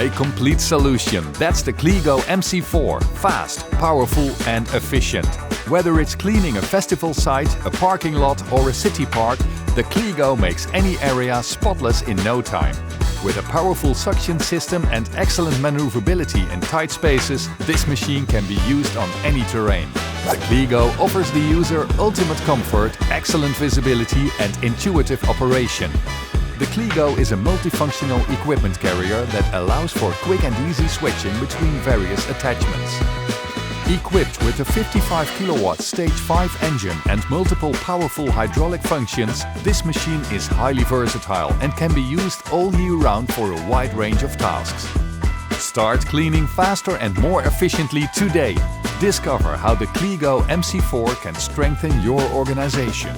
A complete solution, that's the Cleagow MC4. Fast, powerful and efficient. Whether it's cleaning a festival site, a parking lot or a city park, the Cleagow makes any area spotless in no time. With a powerful suction system and excellent maneuverability in tight spaces, this machine can be used on any terrain. The Cleagow offers the user ultimate comfort, excellent visibility and intuitive operation. The Cleagow is a multifunctional equipment carrier that allows for quick and easy switching between various attachments. Equipped with a 55 kW Stage 5 engine and multiple powerful hydraulic functions, this machine is highly versatile and can be used all year round for a wide range of tasks. Start cleaning faster and more efficiently today. Discover how the Cleagow MC4 can strengthen your organization.